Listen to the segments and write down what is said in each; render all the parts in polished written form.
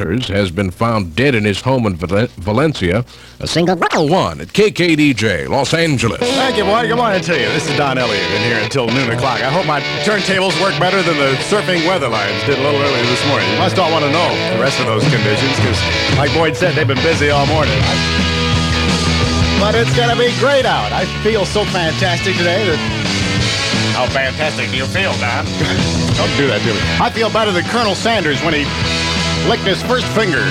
daughters has been found dead in his home in Valencia. A single one at KKDJ, Los Angeles. Thank you, boy. Good morning to you. This is Don Elliot in here until noon o'clock. I hope my turntables work better than the surfing weather lines did a little earlier this morning. You must all want to know the rest of those conditions because, like Boyd said, they've been busy all morning. But it's going to be great out. I feel so fantastic today that... How fantastic do you feel, Don? Don't do that to me. I feel better than Colonel Sanders when he licked his first finger.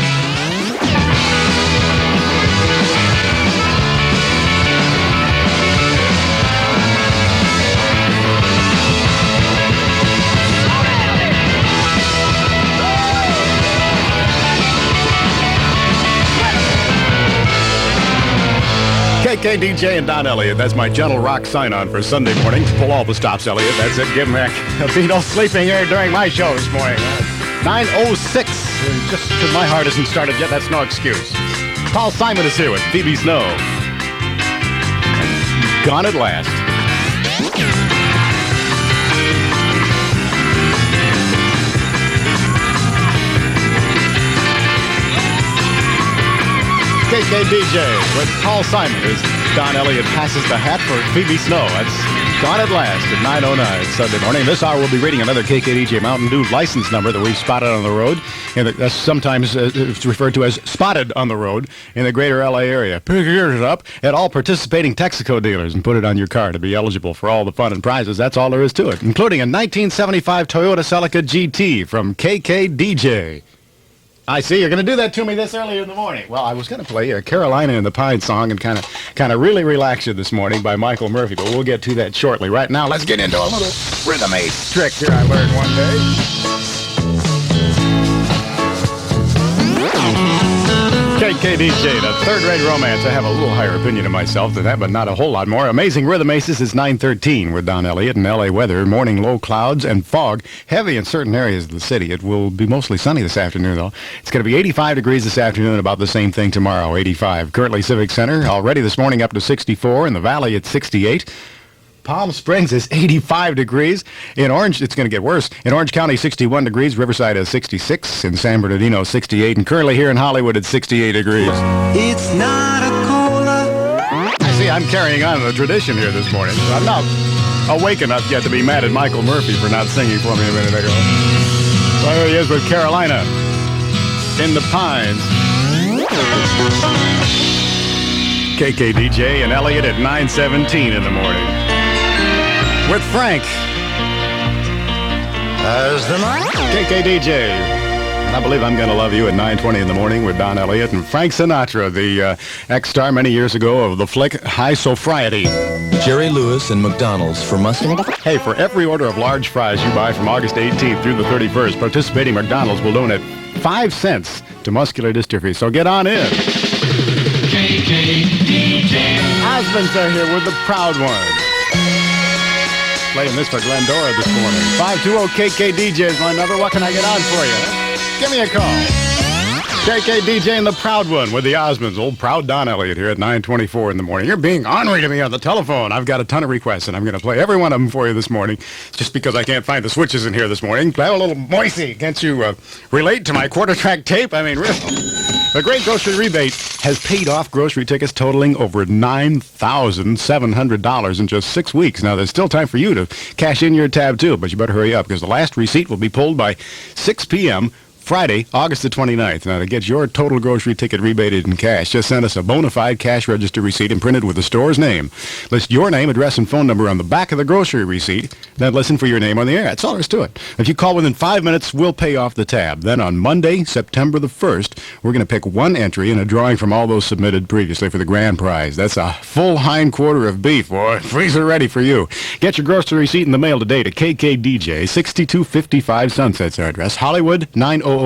KKDJ and Don Elliot. That's my gentle rock sign-on for Sunday morning. Pull all the stops, Elliot. That's it. Give him a Beatles sleeping here during my show this morning. 9:06. Just because my heart isn't started yet, that's no excuse. Paul Simon is here with Phoebe Snow. Gone at last. KKDJ with Paul Simon as Don Elliot passes the hat for Phoebe Snow. That's Gone at Last at 9:09 Sunday morning. This hour we'll be reading another KKDJ Mountain Dew license number that we've spotted on the road. And that's sometimes it's referred to as spotted on the road in the greater LA area. Pick yours up at all participating Texaco dealers and put it on your car to be eligible for all the fun and prizes. That's all there is to it, including a 1975 Toyota Celica GT from KKDJ. I see. You're going to do that to me this early in the morning. Well, I was going to play a Carolina in the Pine song and kind of really relax you this morning by Michael Murphy, but we'll get to that shortly. Right now, let's get into a little rhythm ace trick here I learned one day. KKDJ, the third-rate romance. I have a little higher opinion of myself than that, but not a whole lot more. Amazing Rhythm Aces is 9:13 with Don Elliot and LA weather. Morning low clouds and fog. Heavy in certain areas of the city. It will be mostly sunny this afternoon, though. It's going to be 85 degrees this afternoon, about the same thing tomorrow, 85. Currently Civic Center, already this morning up to 64. In the Valley, it's 68. Palm Springs is 85 degrees. In Orange, it's going to get worse. In Orange County, 61 degrees. Riverside is 66. In San Bernardino, 68. And currently here in Hollywood, it's 68 degrees. It's not a cola. I see I'm carrying on the tradition here this morning. So I'm not awake enough yet to be mad at Michael Murphy for not singing for me a minute ago. So here he is with Carolina in the Pines. KKDJ and Elliot at 9:17 in the morning. With Frank as the KKDJ. And I Believe I'm Gonna Love You at 9:20 in the morning with Don Elliot and Frank Sinatra, the ex-star many years ago of the flick High Sophiety. Jerry Lewis and McDonald's for muscular. Hey, for every order of large fries you buy from August 18th through the 31st, participating McDonald's will donate 5 cents to muscular dystrophy. So get on in. KKDJ. Osmonds are here with the proud one. Playing this for Glendora this morning. 520-KKDJ is my number. What can I get on for you? Give me a call. KKDJ and the proud one with the Osmonds. Old proud Don Elliot here at 9:24 in the morning. You're being ornery to me on the telephone. I've got a ton of requests, and I'm going to play every one of them for you this morning. Just because I can't find the switches in here this morning. Have a little moisey. Can't you relate to my quarter-track tape? I mean, really. The Great Grocery Rebate has paid off grocery tickets totaling over $9,700 in just 6 weeks. Now, there's still time for you to cash in your tab, too, but you better hurry up because the last receipt will be pulled by 6 p.m., Friday, August the 29th. Now, to get your total grocery ticket rebated in cash, just send us a bona fide cash register receipt and printed with the store's name. List your name, address, and phone number on the back of the grocery receipt. Then listen for your name on the air. That's all there is to it. If you call within 5 minutes, we'll pay off the tab. Then on Monday, September the 1st, we're going to pick one entry in a drawing from all those submitted previously for the grand prize. That's a full hind quarter of beef, boy. Freezer ready for you. Get your grocery receipt in the mail today to KKDJ, 6255 Sunset's our address, Hollywood, 90028.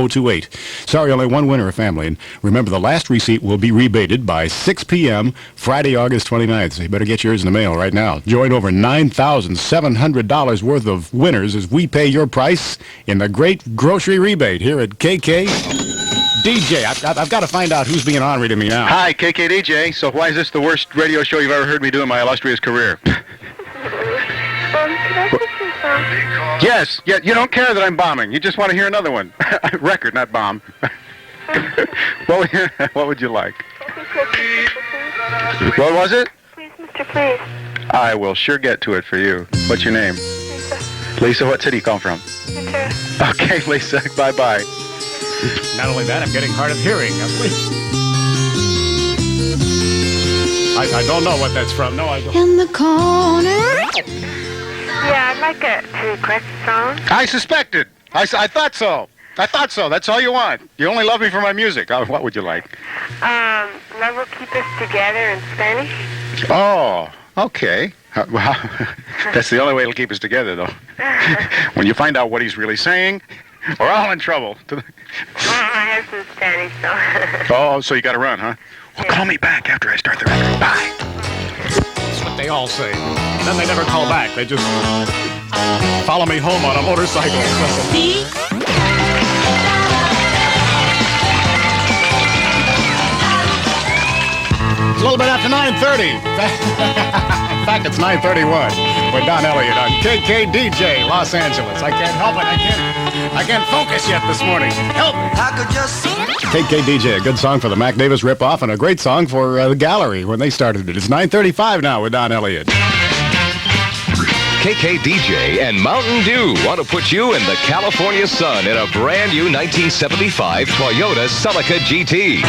Sorry, only one winner, a family. And remember, the last receipt will be rebated by 6 p.m. Friday, August 29th. So you better get yours in the mail right now. Join over $9,700 worth of winners as we pay your price in the Great Grocery Rebate here at KKDJ. I've got to find out who's being ornery to me now. Hi, KKDJ. So why is this the worst radio show you've ever heard me do in my illustrious career? Can I put some song? Yes. Yeah, you don't care that I'm bombing. You just want to hear another one. Record, not bomb. What would you like? Please. What was it? Please, Mr. Please. I will sure get to it for you. What's your name? Lisa. Lisa, what city you come from? Ventura. Okay, Lisa, bye-bye. Not only that, I'm getting hard of hearing. I don't know what that's from. No, I don't. In the corner. Yeah, I'd like to request a song. I suspected. I thought so. I thought so. That's all you want. You only love me for my music. What would you like? Love Will Keep Us Together in Spanish. Oh, okay. Well, that's the only way it'll keep us together, though. When you find out what he's really saying, we're all in trouble. My husband's Spanish, so. Oh, so you got to run, huh? Well, call me back after I start the record. Bye. That's what they all say. Then they never call back. They just follow me home on a motorcycle. It's a little bit after 9:30. In fact, it's 9:31 with Don Elliot on KKDJ, Los Angeles. I can't help it. I can't focus yet this morning. Help me. KKDJ, a good song for the Mac Davis ripoff and a great song for the Gallery when they started it. It's 9:35 now with Don Elliot. KKDJ and Mountain Dew want to put you in the California sun in a brand new 1975 Toyota Celica GT.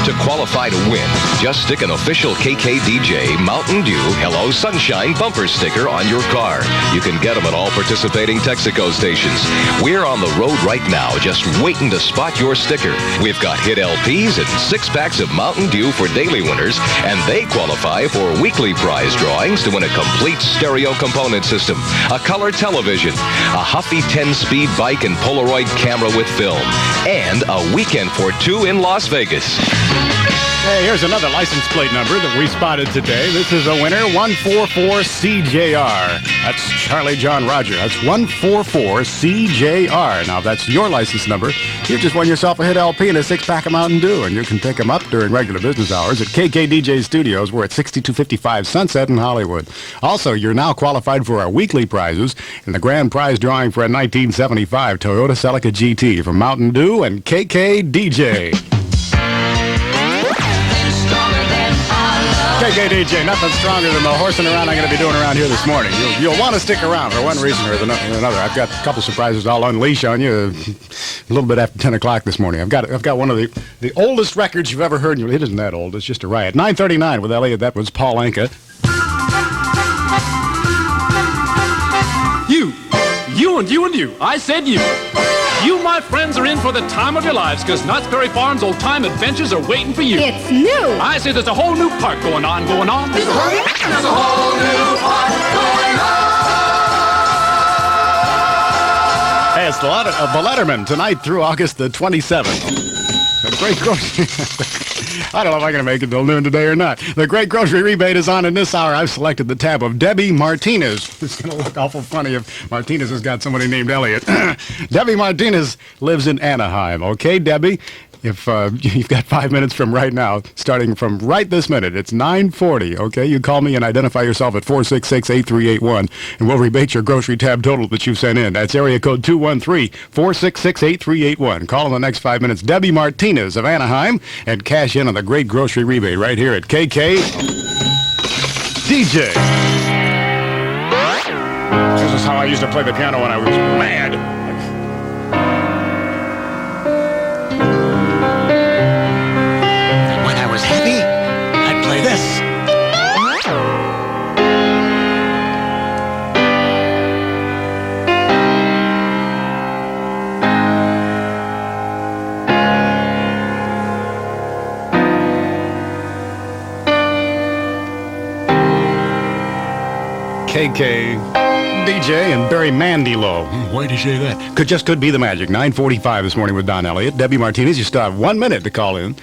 To qualify to win, just stick an official KKDJ Mountain Dew Hello Sunshine bumper sticker on your car. You can get them at all participating Texaco stations. We're on the road right now, just waiting to spot your sticker. We've got hit LPs and 6-packs of Mountain Dew for daily winners, and they qualify for weekly prize drawings to win a complete stereo component system, a color television, a Huffy 10-speed bike and Polaroid camera with film, and a weekend for 2 in Las Vegas. Hey, here's another license plate number that we spotted today. This is a winner, 144CJR. That's Charlie John Roger. That's 144CJR. Now, if that's your license number, you've just won yourself a hit LP and a 6-pack of Mountain Dew, and you can pick them up during regular business hours at KKDJ Studios. We're at 6255 Sunset in Hollywood. Also, you're now qualified for our weekly prizes in the grand prize drawing for a 1975 Toyota Celica GT from Mountain Dew and KKDJ. KKDJ, nothing stronger than the horsing around I'm going to be doing around here this morning. You'll want to stick around for one reason or another. I've got a couple surprises I'll unleash on you a little bit after 10 o'clock this morning. I've got one of the oldest records you've ever heard. It isn't that old. It's just a riot. 9:39 with Elliot. That was Paul Anka. You. I said you. You, my friends, are in for the time of your lives, because Knott's Berry Farm's old time adventures are waiting for you. It's new. I say there's a whole new park going on. There's a whole new park going on. Hey, it's the Letterman tonight through August the 27th. The Great Grocery... I don't know if I'm going to make it till noon today or not. The Great Grocery Rebate is on in this hour. I've selected the tab of Debbie Martinez. It's going to look awful funny if Martinez has got somebody named Elliot. Debbie Martinez lives in Anaheim. Okay, Debbie? If you've got 5 minutes from right now, starting from right this minute, it's 9:40, okay? You call me and identify yourself at 466-8381, and we'll rebate your grocery tab total that you've sent in. That's area code 213-466-8381. Call in the next 5 minutes. Debbie Martinez of Anaheim, and cash in on the Great Grocery Rebate right here at KKDJ. This is how I used to play the piano when I was mad. Happy, I'd play this. KKDJ and Barry Manilow. Why'd you say that? Could be the magic. 9:45 this morning with Don Elliot. Debbie Martinez, you still have 1 minute to call in.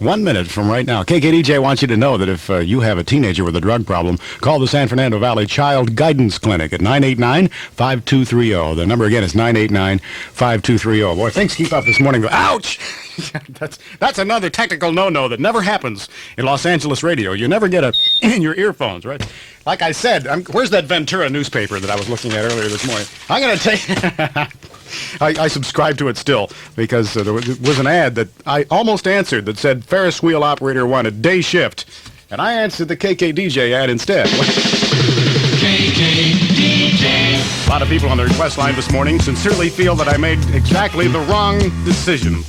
1 minute from right now. KKDJ wants you to know that if you have a teenager with a drug problem, call the San Fernando Valley Child Guidance Clinic at 989-5230. The number again is 989-5230. Boy, things keep up this morning. Ouch! That's another technical no-no that never happens in Los Angeles radio. You never get it in your earphones, right? Like I said, where's that Ventura newspaper that I was looking at earlier this morning? I'm going to take... I subscribe to it still because there was an ad that I almost answered that said Ferris wheel operator wanted day shift. And I answered the KKDJ ad instead. KKDJ. A lot of people on the request line this morning sincerely feel that I made exactly the wrong decision.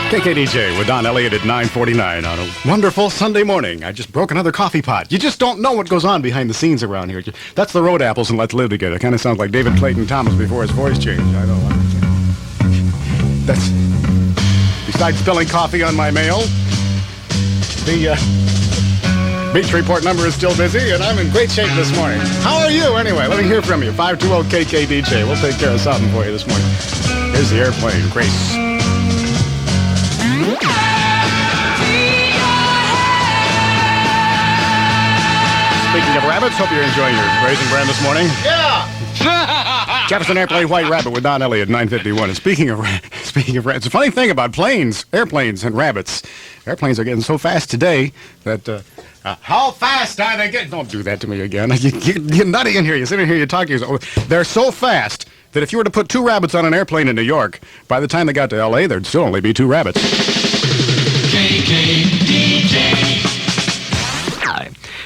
KKDJ with Don Elliot at 9:49 on a wonderful Sunday morning. I just broke another coffee pot. You just don't know what goes on behind the scenes around here. That's the Road Apples and Let's Live Together. Kind of sounds like David Clayton Thomas before his voice changed. I don't understand. That's... Besides spilling coffee on my mail, the beach report number is still busy, and I'm in great shape this morning. How are you, anyway? Let me hear from you. 520-KKDJ. We'll take care of something for you this morning. Here's the airplane. Grace. Speaking of rabbits, hope you're enjoying your grazing brand this morning. Yeah! Jefferson Airplane White Rabbit with Don Elliot, 9:51. And speaking of rabbits, it's a funny thing about airplanes, and rabbits. Airplanes are getting so fast today that, how fast are they getting? Don't do that to me again. You're nutty in here. You sit in here, you talk to yourself. They're so fast that if you were to put 2 rabbits on an airplane in New York, by the time they got to L.A., there'd still only be 2 rabbits. KKDJ.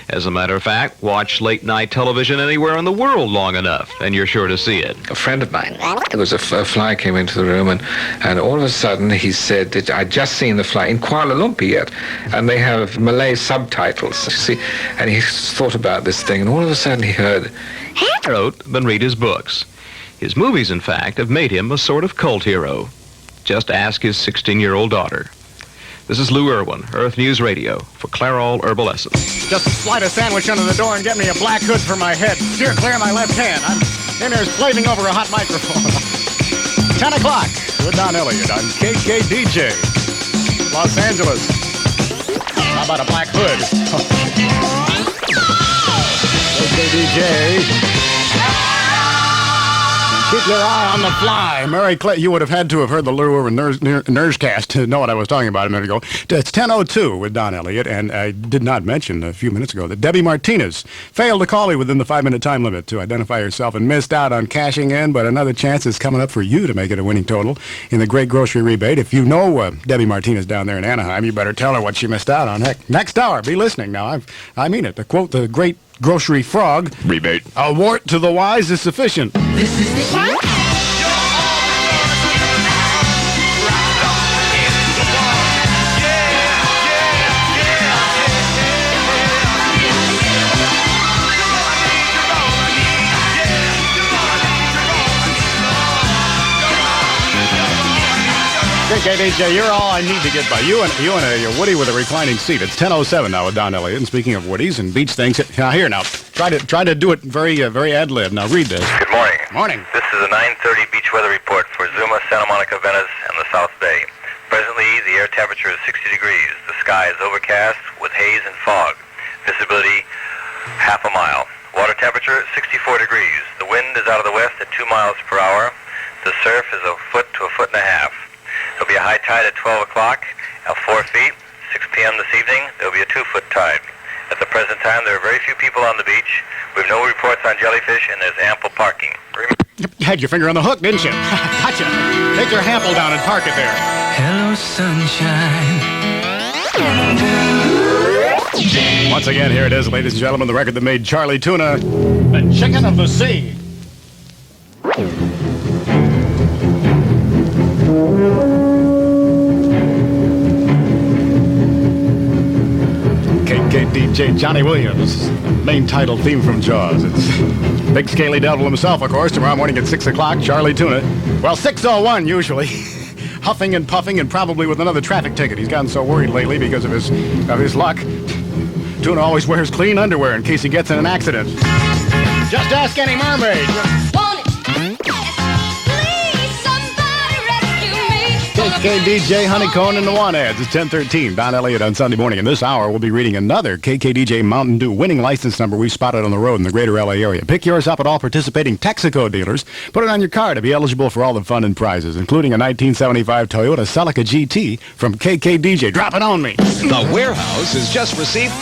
As a matter of fact, watch late-night television anywhere in the world long enough, and you're sure to see it. A friend of mine, there was a fly came into the room, and all of a sudden he said that I'd just seen the fly in Kuala Lumpur yet, and they have Malay subtitles, you see, and he thought about this thing, and all of a sudden he heard, He wrote than read his books. His movies, in fact, have made him a sort of cult hero. Just ask his 16-year-old daughter. This is Lou Irwin, Earth News Radio, for Clairol Herbal Essence. Just slide a sandwich under the door and get me a black hood for my head. Steer clear my left hand. I'm in there slaving over a hot microphone. 10 o'clock with Don Elliot on KKDJ, Los Angeles. How about a black hood? KKDJ. Keep your eye on the fly. Mary Clay, you would have had to have heard the Lou Irwin Nerdcast to know what I was talking about a minute ago. It's 10:02 with Don Elliot, and I did not mention a few minutes ago that Debbie Martinez failed to call me within the 5-minute time limit to identify herself and missed out on cashing in, but another chance is coming up for you to make it a winning total in the Great Grocery Rebate. If you know Debbie Martinez down there in Anaheim, you better tell her what she missed out on. Heck, next hour, be listening now. I mean it. To quote the great Grocery Frog, Rebate. A wart to the wise is sufficient. This is the KKDJ, you're all I need to get by. You and a Woody with a reclining seat. It's 10:07 now with Don Elliot. And speaking of Woodies and beach things, here now. Try to do it very ad-lib. Now read this. Good morning. Morning. This is a 9:30 beach weather report for Zuma, Santa Monica, Venice, and the South Bay. Presently, the air temperature is 60 degrees. The sky is overcast with haze and fog. Visibility, half a mile. Water temperature, 64 degrees. The wind is out of the west at 2 miles per hour. The surf is a foot to a foot and a half. There'll be a high tide at 12 o'clock at 4 feet. 6 p.m. this evening, there'll be a 2-foot tide. At the present time, there are very few people on the beach. We have no reports on jellyfish, and there's ample parking. You had your finger on the hook, didn't you? Gotcha. Take your hample down and park it there. Hello, sunshine. Once again, here it is, ladies and gentlemen, the record that made Charlie Tuna the chicken of the sea. KKDJ Johnny Williams, main title theme from Jaws. It's Big Scaly Devil himself, of course, tomorrow morning at 6 o'clock, Charlie Tuna. Well, 6:01 usually. Huffing and puffing and probably with another traffic ticket. He's gotten so worried lately because of his luck. Tuna always wears clean underwear in case he gets in an accident. Just ask any mermaid. Want it? Please, somebody KKDJ Honeycomb and the One Ads. It's 10:13. Don Elliot on Sunday morning. In this hour, we'll be reading another KKDJ Mountain Dew winning license number we spotted on the road in the greater LA area. Pick yours up at all participating Texaco dealers. Put it on your car to be eligible for all the fun and prizes, including a 1975 Toyota Celica GT from KKDJ. Drop it on me. The Warehouse has just received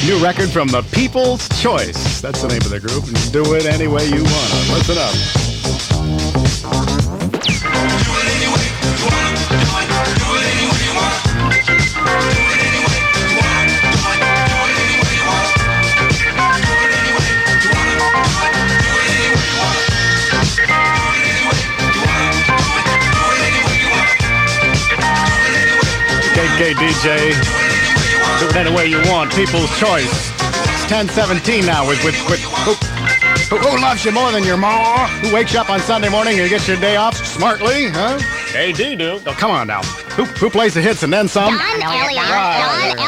new record from the People's Choice. That's the name of the group. And do it any way you want to. Listen up. KKDJ, do it any way you want. People's Choice. It's 10:17 now with who loves you more than your ma? Who wakes you up on Sunday morning and gets your day off smartly, huh? KD do. Oh, come on now. Who plays the hits and then some? Don Elliot. Don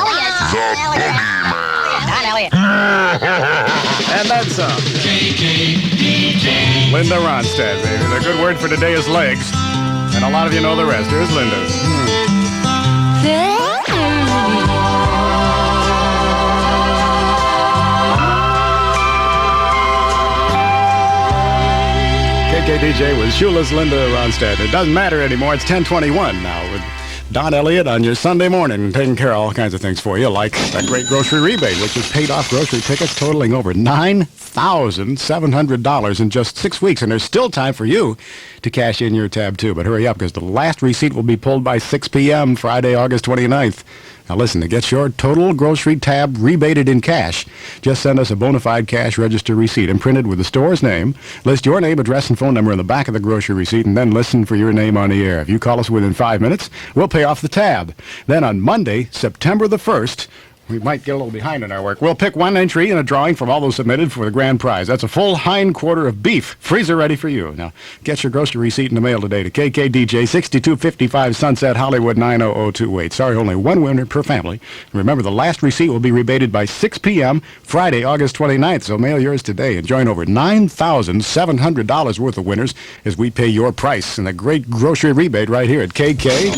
Elliot. And then some. KKDJ. Linda Ronstadt, baby. The good word for today is legs. And a lot of you know the rest. Here's Linda. KKDJ with shoeless Linda Ronstadt. It doesn't matter anymore. It's 10:21 now with Don Elliot on your Sunday morning, taking care of all kinds of things for you, like that great grocery rebate, which has paid off grocery tickets totaling over $9,700 in just 6 weeks. And there's still time for you to cash in your tab, too. But hurry up, because the last receipt will be pulled by 6 p.m. Friday, August 29th. Now listen, to get your total grocery tab rebated in cash, just send us a bona fide cash register receipt imprinted with the store's name. List your name, address, and phone number in the back of the grocery receipt, and then listen for your name on the air. If you call us within 5 minutes, we'll pay off the tab. Then on Monday, September the 1st, we might get a little behind in our work. We'll pick one entry in a drawing from all those submitted for the grand prize. That's a full hind quarter of beef, freezer ready for you. Now, get your grocery receipt in the mail today to KKDJ, 6255 Sunset, Hollywood, 90028. Sorry, only one winner per family. Remember, the last receipt will be rebated by 6 p.m. Friday, August 29th, so mail yours today and join over $9,700 worth of winners as we pay your price in the great grocery rebate right here at KKDJ.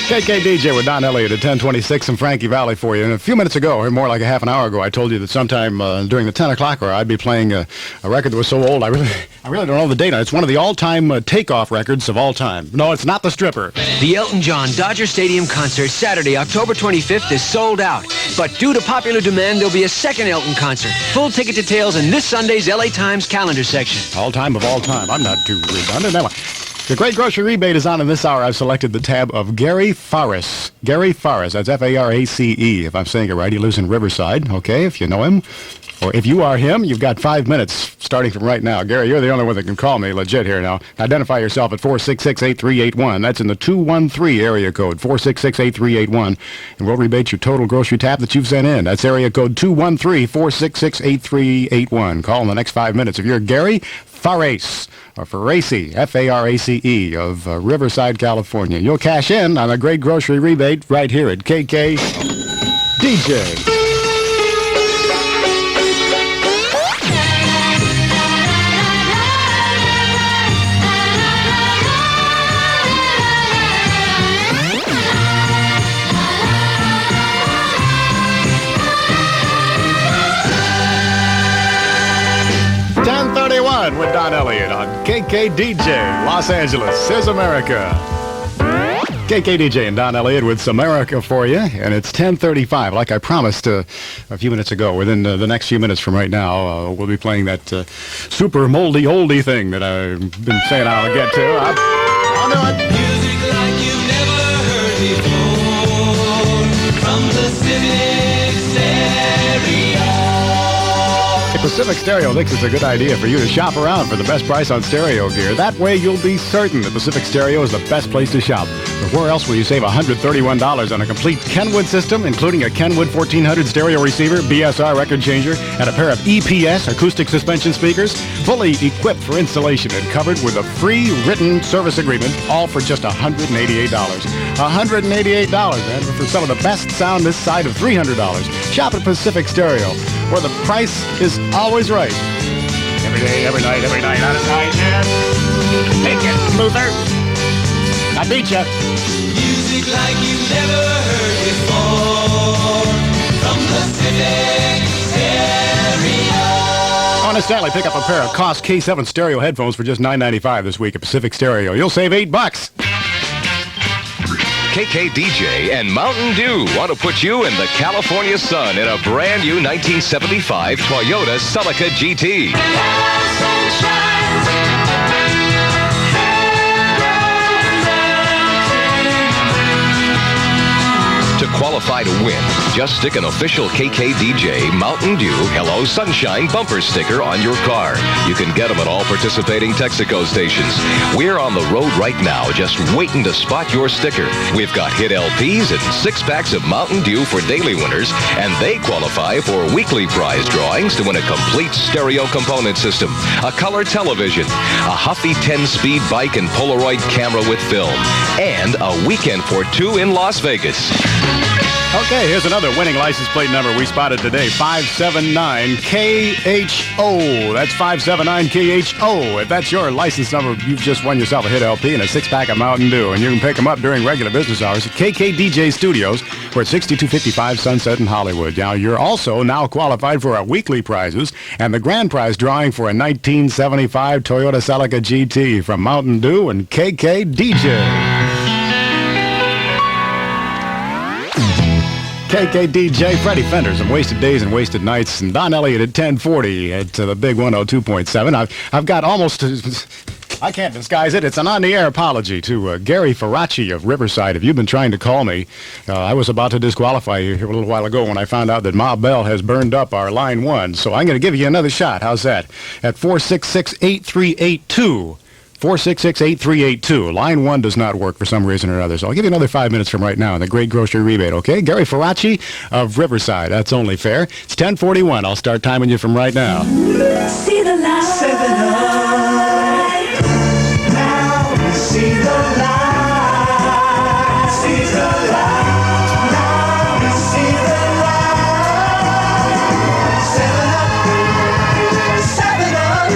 KKDJ with Don Elliot at 1026 in Frankie Valley for you. And a few minutes ago, or more like a half an hour ago, I told you that sometime during the 10 o'clock hour, I'd be playing a record that was so old, I really don't know the date. It's one of the all-time takeoff records of all time. No, it's not The Stripper. The Elton John Dodger Stadium concert Saturday, October 25th is sold out. But due to popular demand, there'll be a second Elton concert. Full ticket details in this Sunday's LA Times calendar section. All time of all time. I'm not too redundant, am I? The Great Grocery Rebate is on in this hour. I've selected the tab of Gary Farris. Gary Farris, that's Farace, if I'm saying it right. He lives in Riverside, okay, if you know him. Or if you are him, you've got 5 minutes starting from right now. Gary, you're the only one that can call me legit here now. Identify yourself at 466-8381. That's in the 213 area code, 466-8381. And we'll rebate your total grocery tab that you've sent in. That's area code 213-466-8381. Call in the next 5 minutes. If you're Gary Farace, or Farace, F-A-R-A-C-E, of Riverside, California. You'll cash in on a great grocery rebate right here at KKDJ. With Don Elliot on KKDJ, Los Angeles is America. KKDJ and Don Elliot with Samerica for you, and it's 10:35. Like I promised a few minutes ago, within the next few minutes from right now, we'll be playing that super moldy oldie thing that I've been saying I'll get to. I'll do it. Music like you've never heard before from the Civic Stereo. Pacific Stereo thinks it's a good idea for you to shop around for the best price on stereo gear. That way you'll be certain that Pacific Stereo is the best place to shop. But where else will you save $131 on a complete Kenwood system, including a Kenwood 1400 stereo receiver, BSR record changer, and a pair of EPS acoustic suspension speakers, fully equipped for installation and covered with a free written service agreement, all for just $188. $188, man, for some of the best sound this side of $300. Shop at Pacific Stereo, where the price is always right. Every day, every night, out of night, man. Take it, Luther. I beat ya. Music like you've never heard before from Pacific Stereo. Honest Stanley, pick up a pair of Koss K7 stereo headphones for just $9.95 this week at Pacific Stereo. You'll save $8. KKDJ and Mountain Dew want to put you in the California sun in a brand new 1975 Toyota Celica GT. To qualify to win, just stick an official KKDJ Mountain Dew Hello Sunshine bumper sticker on your car. You can get them at all participating Texaco stations. We're on the road right now, just waiting to spot your sticker. We've got hit LPs and 6-packs of Mountain Dew for daily winners, and they qualify for weekly prize drawings to win a complete stereo component system, a color television, a Huffy 10-speed bike and Polaroid camera with film, and a weekend for 2 in Las Vegas. Okay, here's another winning license plate number we spotted today, 579KHO. That's 579KHO. If that's your license number, you've just won yourself a hit LP and a 6-pack of Mountain Dew. And you can pick them up during regular business hours at KKDJ Studios. We're at 6255 Sunset in Hollywood. Now, you're also now qualified for our weekly prizes and the grand prize drawing for a 1975 Toyota Celica GT from Mountain Dew and KKDJ. KKDJ, Freddie Fenders and Wasted Days and Wasted Nights, and Don Elliot at 1040 at the big 102.7. I've got almost, I can't disguise it, it's an on-the-air apology to Gary Faraci of Riverside. If you've been trying to call me, I was about to disqualify you here a little while ago when I found out that Ma Bell has burned up our line 1. So I'm going to give you another shot. How's that? At 466-8382. 466-8382. Line 1 does not work for some reason or another, so I'll give you another 5 minutes from right now in the Great Grocery Rebate, okay? Gary Faraci of Riverside. That's only fair. It's 10:41. I'll start timing you from right now. See the light. 7-Up. Now see the light. See the light. Now see the light. 7-Up. 7-Up.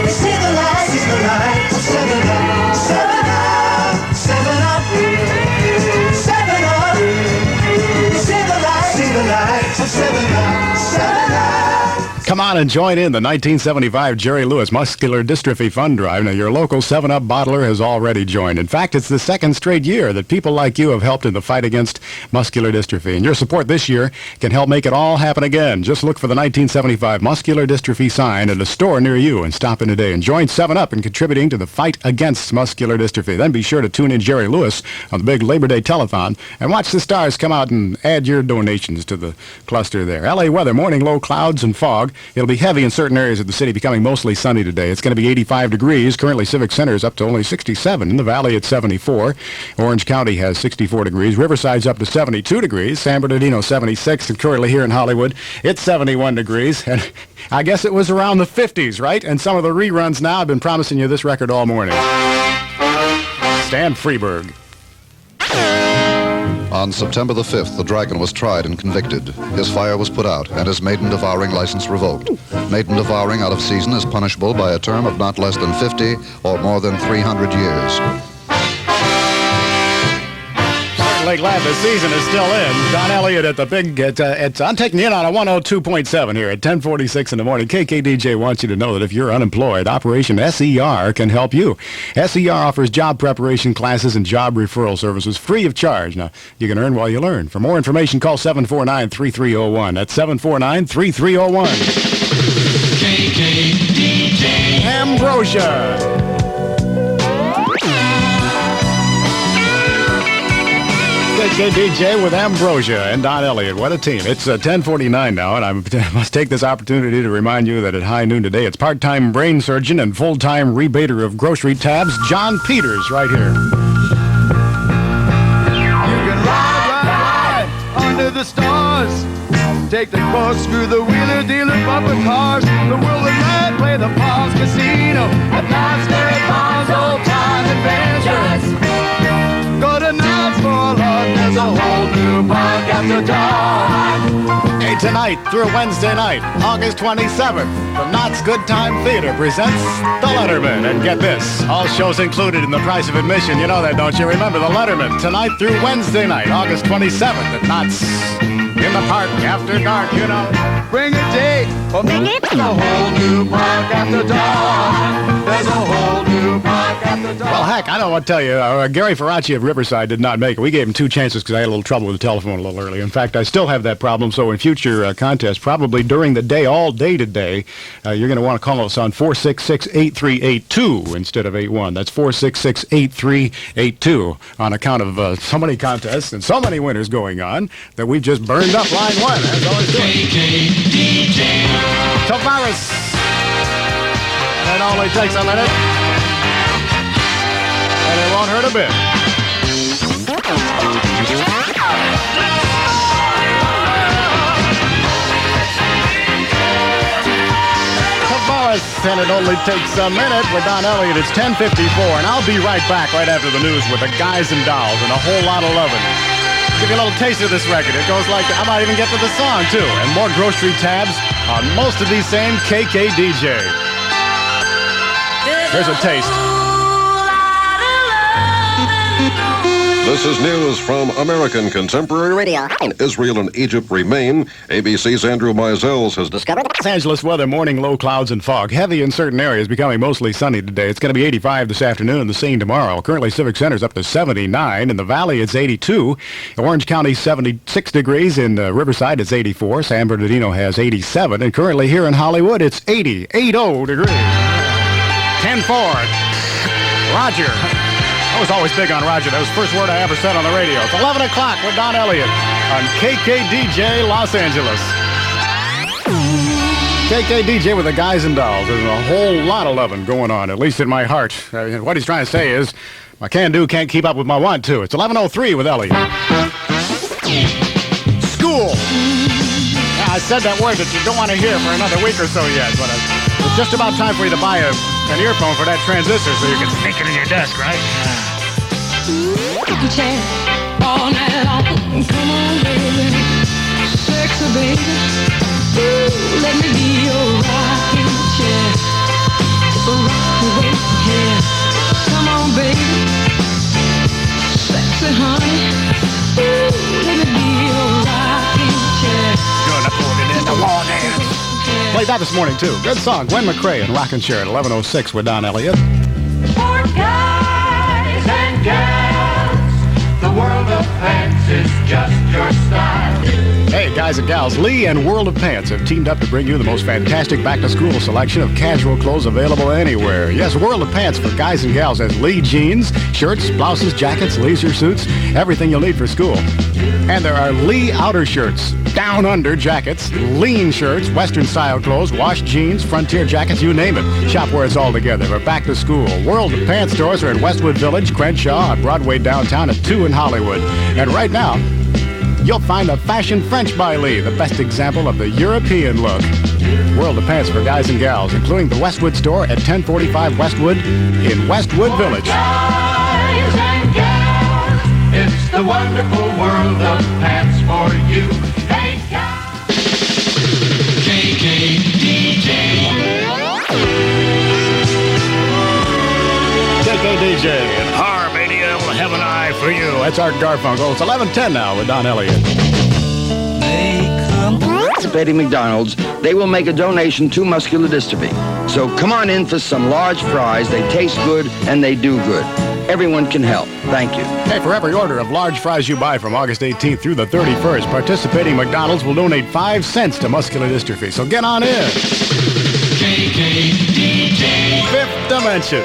See the light. See the light. 7-Up. 7-Up. 7-Up. 7-Up. See the light. See the light. 7-Up. 7-Up. Come on and join in the 1975 Jerry Lewis Muscular Dystrophy Fund Drive. Now, your local 7-Up bottler has already joined. In fact, it's the second straight year that people like you have helped in the fight against muscular dystrophy. And your support this year can help make it all happen again. Just look for the 1975 Muscular Dystrophy sign at a store near you and stop in today and join 7-Up in contributing to the fight against muscular dystrophy. Then be sure to tune in Jerry Lewis on the big Labor Day telethon and watch the stars come out and add your donations to the cluster there. L.A. weather, morning low clouds and fog. It'll be heavy in certain areas of the city, becoming mostly sunny today. It's going to be 85 degrees. Currently, Civic Center is up to only 67. In the valley, it's 74. Orange County has 64 degrees. Riverside's up to 72 degrees. San Bernardino, 76. And currently here in Hollywood, it's 71 degrees. And I guess it was around the 50s, right? And some of the reruns now have been promising you this record all morning. Stan Freberg. On September the 5th, the Dragon was tried and convicted. His fire was put out and his maiden devouring license revoked. Maiden devouring out of season is punishable by a term of not less than 50 or more than 300 years. Certainly glad the season is still in. Don Elliot at the big, I'm taking you in on a 102.7 here at 10:46 in the morning. KKDJ wants you to know that if you're unemployed, Operation SER can help you. SER offers job preparation classes and job referral services free of charge. Now, you can earn while you learn. For more information, call 749-3301. That's 749-3301. KKDJ. Ambrosia. KKDJ with Ambrosia and Don Elliot. What a team. It's 10:49 now, and I must take this opportunity to remind you that at high noon today, it's part-time brain surgeon and full-time rebater of grocery tabs, John Peters, right here. You can ride under the stars. Take the corkscrew, the wheeler, dealer, bumper cars. The world of night, play the Palms Casino. At Knott's Berry Farms, old-time adventures. Go to Knott's for a lot, there's a whole new park after dark. Hey, tonight through Wednesday night, August 27th, the Knott's Good Time Theater presents The Letterman. And get this, all shows included in the price of admission. You know that, don't you? Remember, The Letterman, tonight through Wednesday night, August 27th at Knott's. In the park after dark, you know. Bring a date, or there's a whole new park after dark. There's a whole new park after dark. Well, heck, I don't want to tell you, Gary Ferracci of Riverside did not make it. We gave him 2 chances because I had a little trouble with the telephone a little early. In fact, I still have that problem, so in future contests, probably during the day, all day today, you're going to want to call us on 466-8382 instead of 81. That's 466-8382 on account of so many contests and so many winners going on that we've just burned up line 1, as always doing. KKDJ. Tavares. And it only takes a minute. And it won't hurt a bit. Tavares, and it only takes a minute with Don Elliot. It's 10:54, and I'll be right back right after the news with the Guys and Dolls and a whole lot of loving. Give you a little taste of this record. It goes like, I might even get to the song, too. And more grocery tabs on most of these same KKDJ. Here's a taste. This is news from American Contemporary Radio. Israel and Egypt remain. ABC's Andrew Mizels has discovered. Los Angeles weather, morning low clouds and fog. Heavy in certain areas, becoming mostly sunny today. It's going to be 85 this afternoon, the same tomorrow. Currently, Civic Center's up to 79. In the Valley, it's 82. Orange County, 76 degrees. In Riverside, it's 84. San Bernardino has 87. And currently here in Hollywood, it's 80 degrees. 10-4. Roger. I was always big on Roger. That was the first word I ever said on the radio. It's 11 o'clock with Don Elliot on KKDJ Los Angeles. KKDJ with the Guys and Dolls. There's a whole lot of loving going on, at least in my heart. What he's trying to say is, my can-do can't keep up with my want-to. It's 11:03 with Elliot. School. Yeah, I said that word that you don't want to hear for another week or so yet, but it's just about time for you to buy an earphone for that transistor so you can sneak it in your desk, right? Rocking chair all night long. Come on, baby. Sexy baby. Ooh, let me be your rocking chair. Rock away here. Come on, baby. Sexy honey. Ooh, let me be your rocking chair. Gonna put it in the morning. Played that this morning, too. Good song. Gwen McCrae and Rockin' Chair at 11:06 with Don Elliot. For guys and gals, the world of pants is just your style. Hey, guys and gals, Lee and World of Pants have teamed up to bring you the most fantastic back-to-school selection of casual clothes available anywhere. Yes, World of Pants for guys and gals has Lee jeans, shirts, blouses, jackets, leisure suits, everything you'll need for school. And there are Lee outer shirts, down under jackets, lean shirts, western-style clothes, wash jeans, frontier jackets, you name it. Shop where it's all together for back to school. World of Pants stores are in Westwood Village, Crenshaw, on Broadway downtown, and 2 in Hollywood. And right now, you'll find the Fashion French by Lee, the best example of the European look. World of Pants for guys and gals, including the Westwood store at 1045 Westwood in Westwood Village. Guys and gals, it's the wonderful world of pants for you. Hey, guys. KKDJ. KKDJ and Armenia will have an eye for you. That's Art Garfunkel. It's 11:10 now with Don Elliot. Participating McDonald's, they will make a donation to muscular dystrophy. So come on in for some large fries. They taste good and they do good. Everyone can help. Thank you. Hey, for every order of large fries you buy from August 18th through the 31st, participating McDonald's will donate 5 cents to muscular dystrophy. So get on in. KKDJ. Fifth Dimension.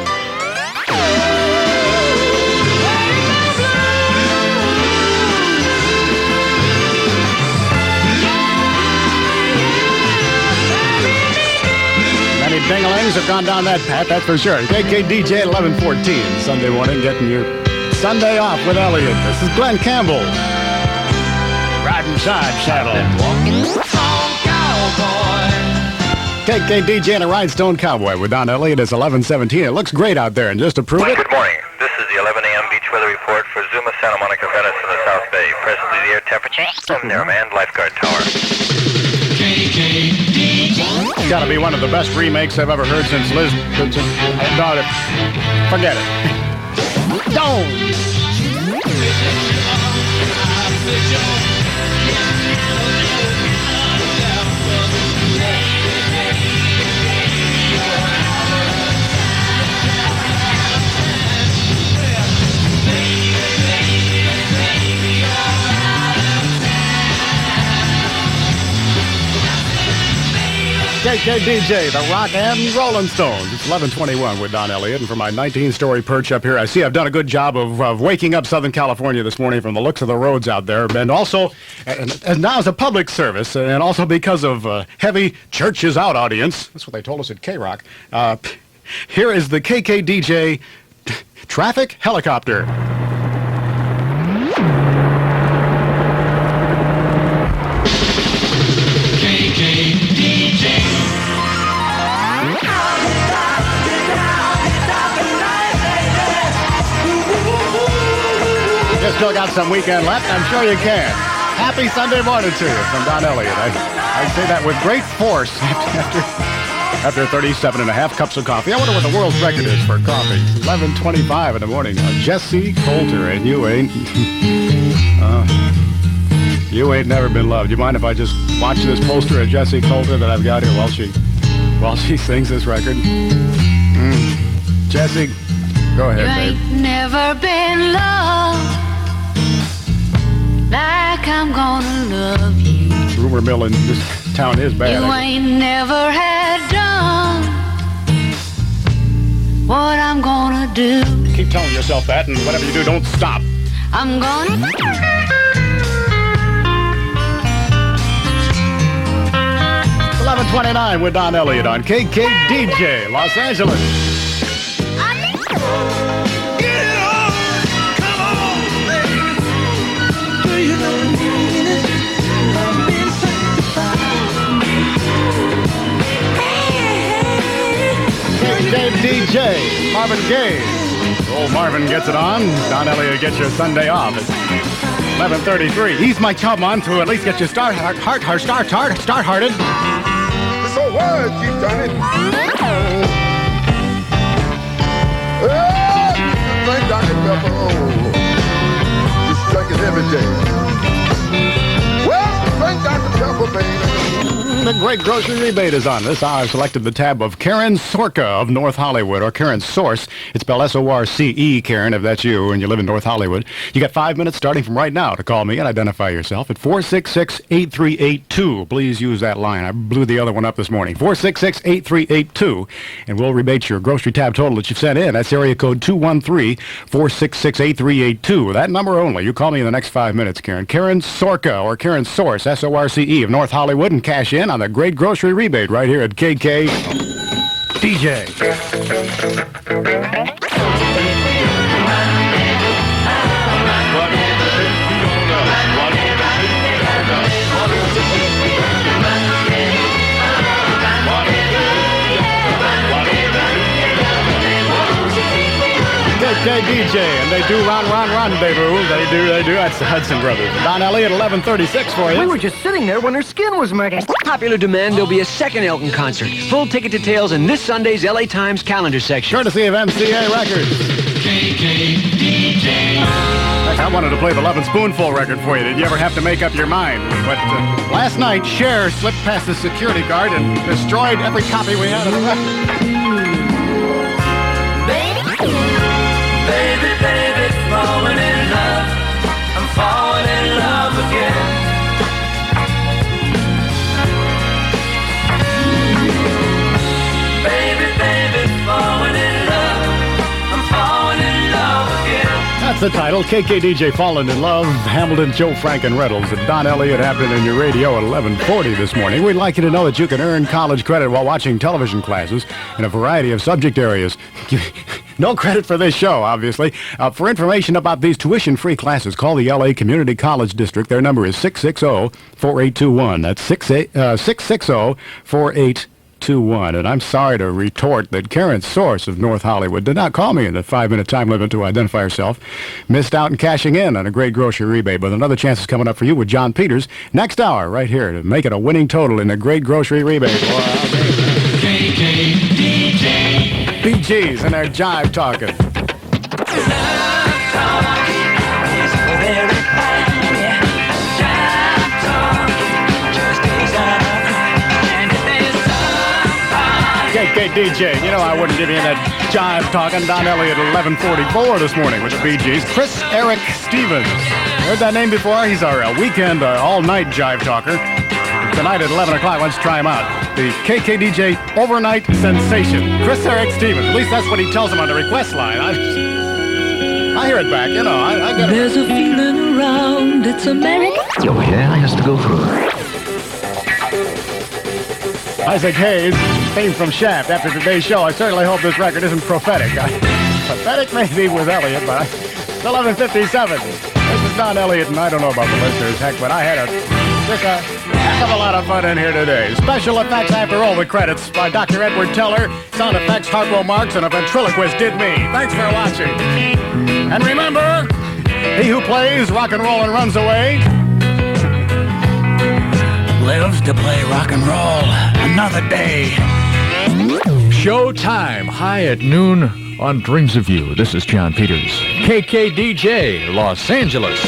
ding-a-lings have gone down that path, that's for sure. KKDJ 1114, Sunday morning, getting your Sunday off with Elliot. This is Glenn Campbell. Riding side saddle. KKDJ and a Rhinestone Cowboy with Don Elliot. It's 1117. It looks great out there, and just to prove it... Good morning. This is the 11 a.m. beach weather report for Zuma, Santa Monica, Venice, and the South Bay. Presently, the air temperature from their manned lifeguard tower. It's got to be one of the best remakes I've ever heard since Liz... Forget it. Don't! KKDJ, the Rock and Rolling Stones. It's 11:21 with Don Elliot, and for my 19-story perch up here, I see I've done a good job of waking up Southern California this morning from the looks of the roads out there, and also, and now as a public service, and also because of heavy church is out audience. That's what they told us at K-Rock. Here is the KKDJ traffic helicopter. You still got some weekend left? I'm sure you can. Happy Sunday morning to you from Don Elliot. I say that with great force after 37 and a half cups of coffee. I wonder what the world's record is for coffee. 11:25 in the morning. Jesse Coulter, and you ain't... you ain't never been loved. You mind if I just watch this poster of Jesse Coulter that I've got here while she sings this record? Jesse, go ahead, babe. You ain't never been loved like I'm gonna love you. Rumor mill in this town is bad. You ain't never had done what I'm gonna do. Keep telling yourself that, and whatever you do, don't stop. I'm gonna... 11:29 with Don Elliot on KKDJ, Los Angeles. KKDJ, Marvin Gaye. Old Marvin gets it on. Don Elliot gets your Sunday off. It's 11:33. Ease my chum on to at least get you start-hearted. So what? You've done it. Drink Dr. Pepper. Just drink it every day. Well, drink Dr. Pepper, baby. The great grocery rebate is on. This hour I've selected the tab of Karen Sorka of North Hollywood, or Karen Source. It's spelled S-O-R-C-E, Karen, if that's you and you live in North Hollywood. You got 5 minutes starting from right now to call me and identify yourself at 466-8382. Please use that line. I blew the other one up this morning. 466-8382. And we'll rebate your grocery tab total that you've sent in. That's area code 213-466-8382. That number only. You call me in the next 5 minutes, Karen. Karen Sorka, or Karen Source, S-O-R-C-E, of North Hollywood, and cash in on the great grocery rebate right here at KKDJ. KKDJ, and they do run, rendezvous. They do. That's the Hudson Brothers. Don Elliot, 11:36 for you. We were just sitting there when her skin was murdered. Popular demand, there'll be a second Elton concert. Full ticket details in this Sunday's LA Times calendar section. Courtesy of MCA Records. KKDJ. I wanted to play the Love and Spoonful record for you. Did you ever have to make up your mind? But last night, Cher slipped past the security guard and destroyed every copy we had of the record. Baby, baby, falling in love. I'm falling in love again. Baby, baby, falling in love. I'm falling in love again. That's the title. KKDJ Fallen in Love, Hamilton, Joe Frank, and Reynolds, and Don Elliot happening in your radio at 11:40 this morning. We'd like you to know that you can earn college credit while watching television classes in a variety of subject areas. No credit for this show, obviously. For information about these tuition-free classes, call the L.A. Community College District. Their number is 660-4821. That's 660-4821. And I'm sorry to retort that Karen's source of North Hollywood did not call me in the 5-minute time limit to identify herself. Missed out in cashing in on a great grocery rebate, but another chance is coming up for you with John Peters next hour right here to make it a winning total in the great grocery rebate. KKDJ. Bee Gees and their jive talking. KKDJ, you know I wouldn't give you that jive talking. Don Elliot at 11:44 this morning with the Bee Gees. Chris Eric Stevens. Heard that name before? He's our weekend, all-night jive talker. Tonight at 11 o'clock, let's try him out. The KKDJ overnight sensation. Chris Eric Stevens. At least that's what he tells him on the request line. I hear it back, you know. I get it. There's a feeling around, it's America. Oh, yeah, has to go through. Isaac Hayes, theme from Shaft. After today's show, I certainly hope this record isn't prophetic. Pathetic maybe with Elliot, but it's 11:57. This is Don Elliot, and I don't know about the listeners, heck, but I had just a heck of a lot of fun in here today. Special effects after all the credits by Dr. Edward Teller, sound effects Harpo Marx, and a ventriloquist did me. Thanks for watching. And remember, he who plays rock and roll and runs away lives to play rock and roll another day. Showtime, high at noon on Dreams of You. This is John Peters, KKDJ, Los Angeles.